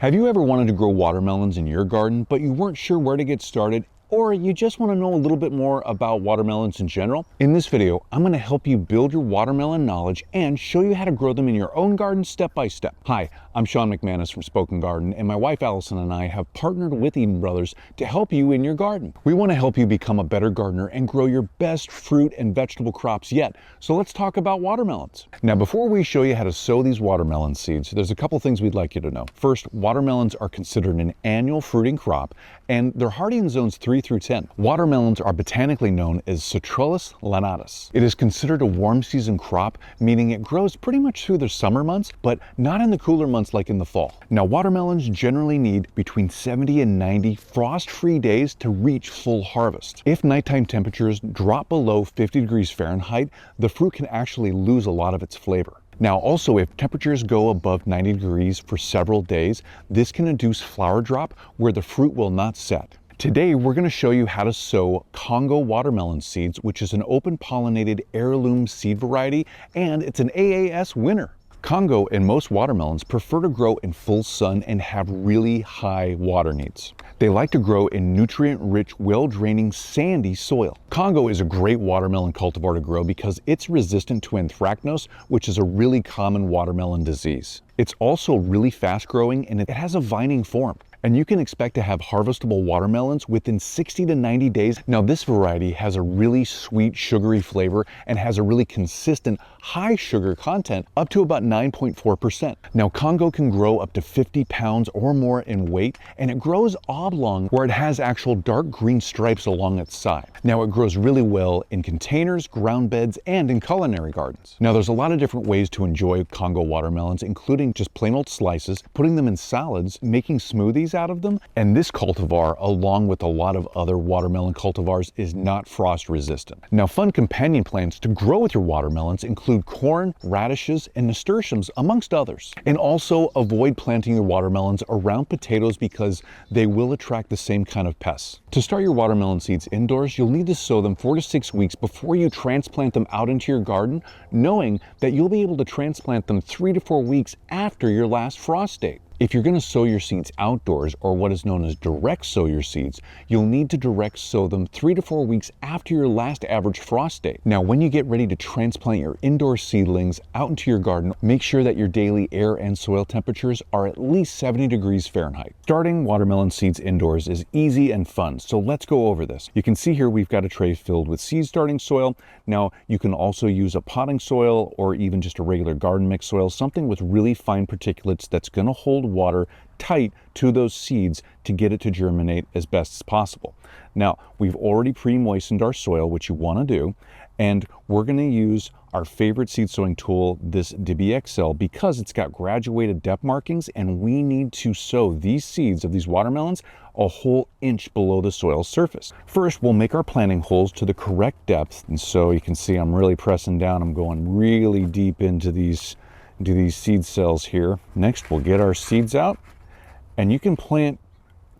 Have you ever wanted to grow watermelons in your garden, but you weren't sure where to get started? Or you just want to know a little bit more about watermelons in general? In this video, I'm going to help you build your watermelon knowledge and show you how to grow them in your own garden step by step. Hi, I'm Sean McManus from Spoken Garden, and my wife Allison and I have partnered with Eden Brothers to help you in your garden. We want to help you become a better gardener and grow your best fruit and vegetable crops yet. So let's talk about watermelons. Now, before we show you how to sow these watermelon seeds, there's a couple things we'd like you to know. First, watermelons are considered an annual fruiting crop, and they're hardy in zones 3 through 10. Watermelons are botanically known as Citrullus lanatus. It is considered a warm season crop, meaning it grows pretty much through the summer months, but not in the cooler months like in the fall. Now, watermelons generally need between 70 and 90 frost-free days to reach full harvest. If nighttime temperatures drop below 50 degrees Fahrenheit, the fruit can actually lose a lot of its flavor. Now, also, if temperatures go above 90 degrees for several days, this can induce flower drop where the fruit will not set. Today, we're going to show you how to sow Congo watermelon seeds, which is an open pollinated heirloom seed variety, and it's an AAS winner. Congo and most watermelons prefer to grow in full sun and have really high water needs. They like to grow in nutrient-rich, well-draining, sandy soil. Congo is a great watermelon cultivar to grow because it's resistant to anthracnose, which is a really common watermelon disease. It's also really fast-growing and it has a vining form. And you can expect to have harvestable watermelons within 60 to 90 days. Now, this variety has a really sweet, sugary flavor and has a really consistent high sugar content up to about 9.4%. Now, Congo can grow up to 50 pounds or more in weight, and it grows oblong where it has actual dark green stripes along its side. Now, it grows really well in containers, ground beds, and in culinary gardens. Now, there's a lot of different ways to enjoy Congo watermelons, including just plain old slices, putting them in salads, making smoothies out of them, and this cultivar, along with a lot of other watermelon cultivars, is not frost resistant. Now, fun companion plants to grow with your watermelons include corn, radishes, and nasturtiums, amongst others. And also avoid planting your watermelons around potatoes because they will attract the same kind of pests. To start your watermelon seeds indoors, you'll need to sow them 4 to 6 weeks before you transplant them out into your garden, knowing that you'll be able to transplant them 3 to 4 weeks after your last frost date. If you're going to sow your seeds outdoors, or what is known as direct sow your seeds, you'll need to direct sow them 3 to 4 weeks after your last average frost date. Now, when you get ready to transplant your indoor seedlings out into your garden, make sure that your daily air and soil temperatures are at least 70 degrees Fahrenheit. Starting watermelon seeds indoors is easy and fun, so let's go over this. You can see here we've got a tray filled with seed starting soil. Now, you can also use a potting soil or even just a regular garden mix soil, something with really fine particulates that's going to hold water tight to those seeds to get it to germinate as best as possible. Now, we've already pre-moistened our soil, which you want to do, and we're going to use our favorite seed sowing tool, this Diby XL, because it's got graduated depth markings, and we need to sow these seeds of these watermelons a whole inch below the soil surface. First, we'll make our planting holes to the correct depth, and so you can see I'm really pressing down. I'm going really deep into these seed cells here. Next, we'll get our seeds out, and you can plant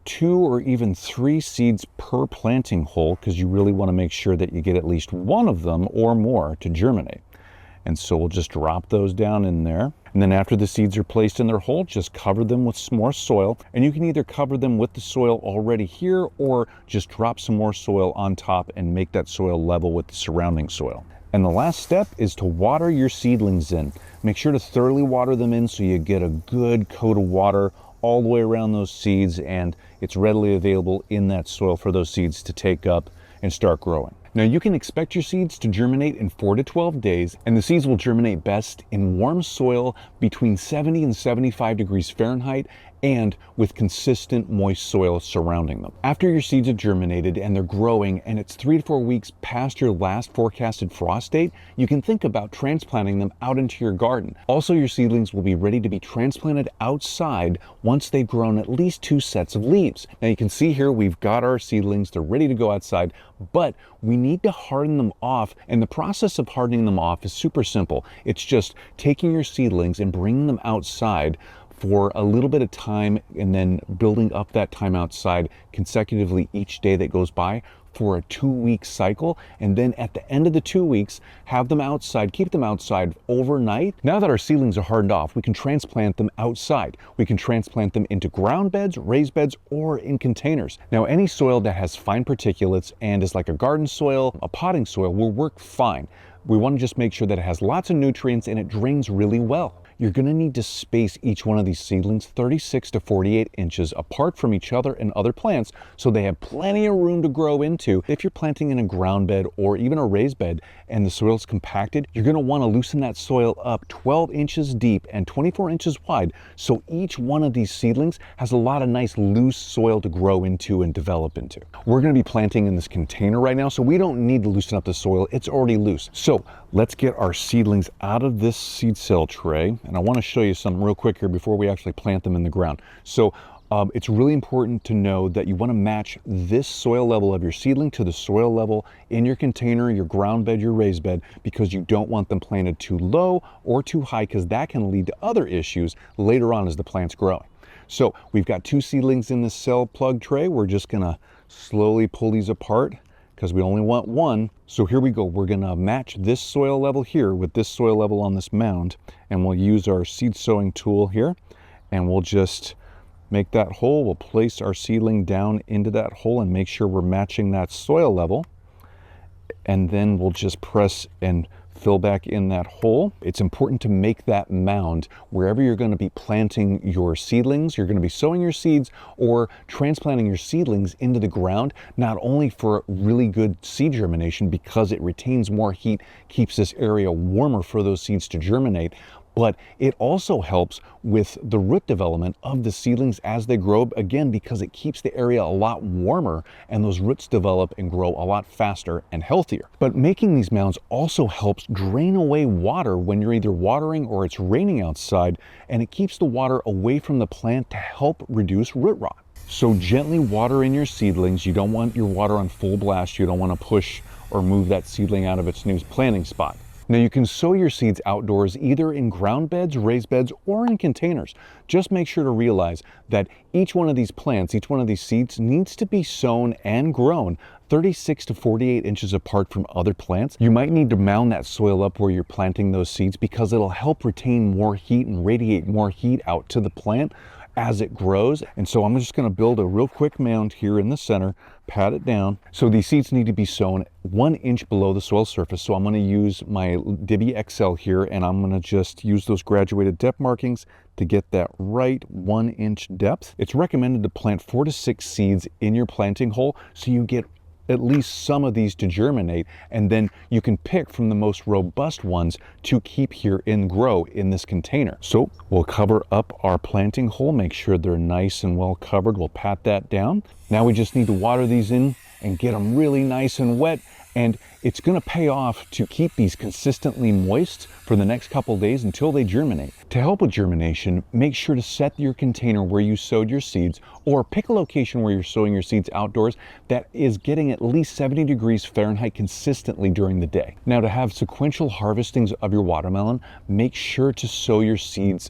2 or even 3 seeds per planting hole because you really want to make sure that you get at least one of them or more to germinate. And so we'll just drop those down in there. And then after the seeds are placed in their hole, just cover them with some more soil. And you can either cover them with the soil already here or just drop some more soil on top and make that soil level with the surrounding soil. And the last step is to water your seedlings in. Make sure to thoroughly water them in so you get a good coat of water all the way around those seeds, and it's readily available in that soil for those seeds to take up and start growing. Now, you can expect your seeds to germinate in 4 to 12 days, and the seeds will germinate best in warm soil between 70 and 75 degrees Fahrenheit and with consistent moist soil surrounding them. After your seeds have germinated and they're growing and it's 3 to 4 weeks past your last forecasted frost date, you can think about transplanting them out into your garden. Also, your seedlings will be ready to be transplanted outside once they've grown at least 2 sets of leaves. Now, you can see here we've got our seedlings, they're ready to go outside, but we need to harden them off, and the process of hardening them off is super simple. It's just taking your seedlings and bringing them outside for a little bit of time and then building up that time outside consecutively each day that goes by for a 2-week cycle, and then at the end of the 2 weeks, have them outside, keep them outside overnight. Now that our seedlings are hardened off, we can transplant them outside. We can transplant them into ground beds, raised beds, or in containers. Now, any soil that has fine particulates and is like a garden soil, a potting soil, will work fine. We want to just make sure that it has lots of nutrients and it drains really well. You're going to need to space each one of these seedlings 36 to 48 inches apart from each other and other plants so they have plenty of room to grow into. If you're planting in a ground bed or even a raised bed and the soil is compacted, you're going to want to loosen that soil up 12 inches deep and 24 inches wide so each one of these seedlings has a lot of nice loose soil to grow into and develop into. We're going to be planting in this container right now, so we don't need to loosen up the soil. It's already loose. So let's get our seedlings out of this seed cell tray. And I want to show you something real quick here before we actually plant them in the ground. So it's really important to know that you want to match this soil level of your seedling to the soil level in your container, your ground bed, your raised bed, because you don't want them planted too low or too high, because that can lead to other issues later on as the plant's growing. So we've got 2 seedlings in this cell plug tray. We're just going to slowly pull these apart because we only want 1. So here we go. We're going to match this soil level here with this soil level on this mound, and we'll use our seed sowing tool here, and we'll just make that hole. We'll place our seedling down into that hole and make sure we're matching that soil level, and then we'll just press and fill back in that hole. It's important to make that mound wherever you're going to be planting your seedlings. You're going to be sowing your seeds or transplanting your seedlings into the ground, not only for really good seed germination because it retains more heat, keeps this area warmer for those seeds to germinate, but it also helps with the root development of the seedlings as they grow, again, because it keeps the area a lot warmer and those roots develop and grow a lot faster and healthier. But making these mounds also helps drain away water when you're either watering or it's raining outside, and it keeps the water away from the plant to help reduce root rot. So gently water in your seedlings. You don't want your water on full blast. You don't want to push or move that seedling out of its new planting spot. Now you can sow your seeds outdoors either in ground beds, raised beds, or in containers. Just make sure to realize that each one of these plants, each one of these seeds needs to be sown and grown 36 to 48 inches apart from other plants. You might need to mound that soil up where you're planting those seeds because it'll help retain more heat and radiate more heat out to the plant as it grows. And so I'm just going to build a real quick mound here in the center, pat it down. So these seeds need to be sown 1 inch below the soil surface. So I'm going to use my Diby XL here, and I'm going to just use those graduated depth markings to get that right 1 inch depth. It's recommended to plant 4 to 6 seeds in your planting hole so you get at least some of these to germinate, and then you can pick from the most robust ones to keep here and grow in this container. So we'll cover up our planting hole, make sure they're nice and well covered. We'll pat that down. Now we just need to water these in and get them really nice and wet, and it's going to pay off to keep these consistently moist for the next couple of days until they germinate. To help with germination, make sure to set your container where you sowed your seeds, or pick a location where you're sowing your seeds outdoors that is getting at least 70 degrees Fahrenheit consistently during the day. Now, to have sequential harvestings of your watermelon, make sure to sow your seeds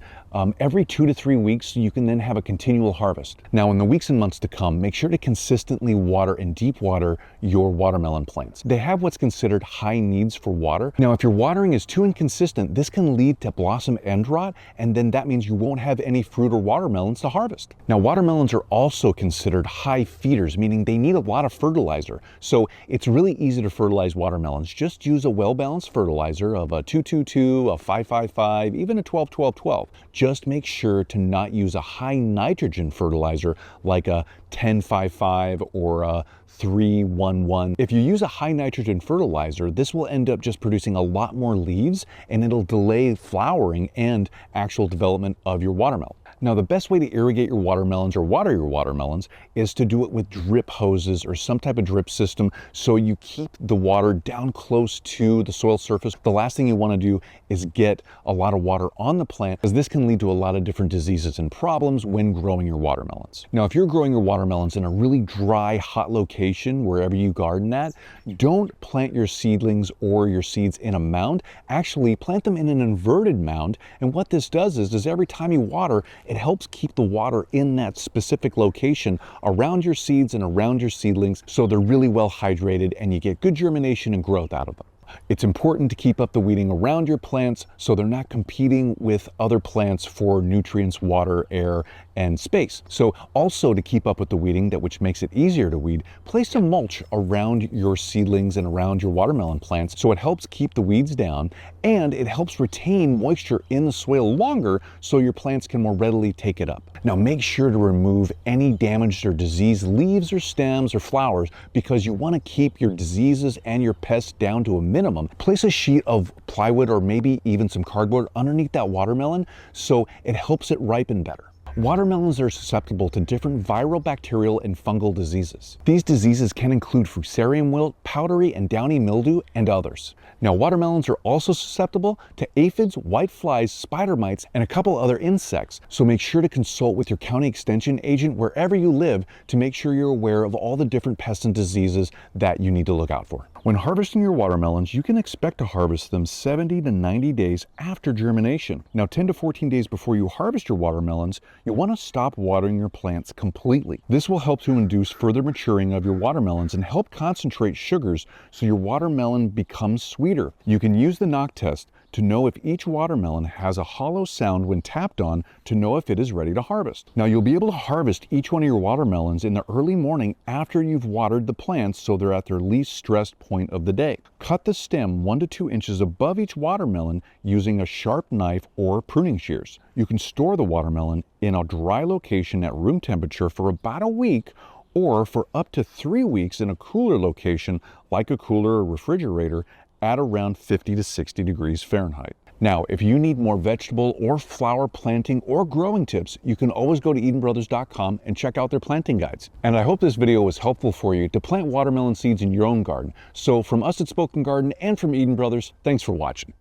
every 2 to 3 weeks so you can then have a continual harvest. Now, in the weeks and months to come, make sure to consistently water and deep water your watermelon plants. They have what's considered high needs for water. Now, if your watering is too inconsistent, this can lead to blossom end rot, and then that means you won't have any fruit or watermelons to harvest. Now, watermelons are also considered high feeders, meaning they need a lot of fertilizer. So it's really easy to fertilize watermelons. Just use a well-balanced fertilizer of a 2-2-2, a 5-5-5, even a 12-12-12. Just make sure to not use a high nitrogen fertilizer like a 10-5-5 or a 3-1-1. If you use a high nitrogen fertilizer, this will end up just producing a lot more leaves, and it'll delay flowering and actual development of your watermelon. Now, the best way to irrigate your watermelons or water your watermelons is to do it with drip hoses or some type of drip system so you keep the water down close to the soil surface. The last thing you want to do is get a lot of water on the plant, as this can lead to a lot of different diseases and problems when growing your watermelons. Now, if you're growing your watermelons in a really dry, hot location, wherever you garden at, don't plant your seedlings or your seeds in a mound. Actually, plant them in an inverted mound. And what this does is every time you water, it helps keep the water in that specific location around your seeds and around your seedlings so they're really well hydrated and you get good germination and growth out of them. It's important to keep up the weeding around your plants so they're not competing with other plants for nutrients, water, air, and space. So also to keep up with the weeding, which makes it easier to weed, place some mulch around your seedlings and around your watermelon plants so it helps keep the weeds down and it helps retain moisture in the soil longer so your plants can more readily take it up. Now make sure to remove any damaged or diseased leaves or stems or flowers because you want to keep your diseases and your pests down to a minimum. Place a sheet of plywood or maybe even some cardboard underneath that watermelon so it helps it ripen better. Watermelons are susceptible to different viral, bacterial, and fungal diseases. These diseases can include fusarium wilt, powdery and downy mildew, and others. Now, watermelons are also susceptible to aphids, white flies, spider mites, and a couple other insects, so make sure to consult with your county extension agent wherever you live to make sure you're aware of all the different pests and diseases that you need to look out for. When harvesting your watermelons, you can expect to harvest them 70 to 90 days after germination. Now, 10 to 14 days before you harvest your watermelons, you'll want to stop watering your plants completely. This will help to induce further maturing of your watermelons and help concentrate sugars so your watermelon becomes sweeter. You can use the knock test to know if each watermelon has a hollow sound when tapped on to know if it is ready to harvest. Now you'll be able to harvest each one of your watermelons in the early morning after you've watered the plants so they're at their least stressed point of the day. Cut the stem 1 to 2 inches above each watermelon using a sharp knife or pruning shears. You can store the watermelon in a dry location at room temperature for about a week or for up to 3 weeks in a cooler location like a cooler or refrigerator at around 50 to 60 degrees Fahrenheit. Now, if you need more vegetable or flower planting or growing tips, you can always go to EdenBrothers.com and check out their planting guides. And I hope this video was helpful for you to plant watermelon seeds in your own garden. So from us at Spoken Garden and from Eden Brothers, thanks for watching.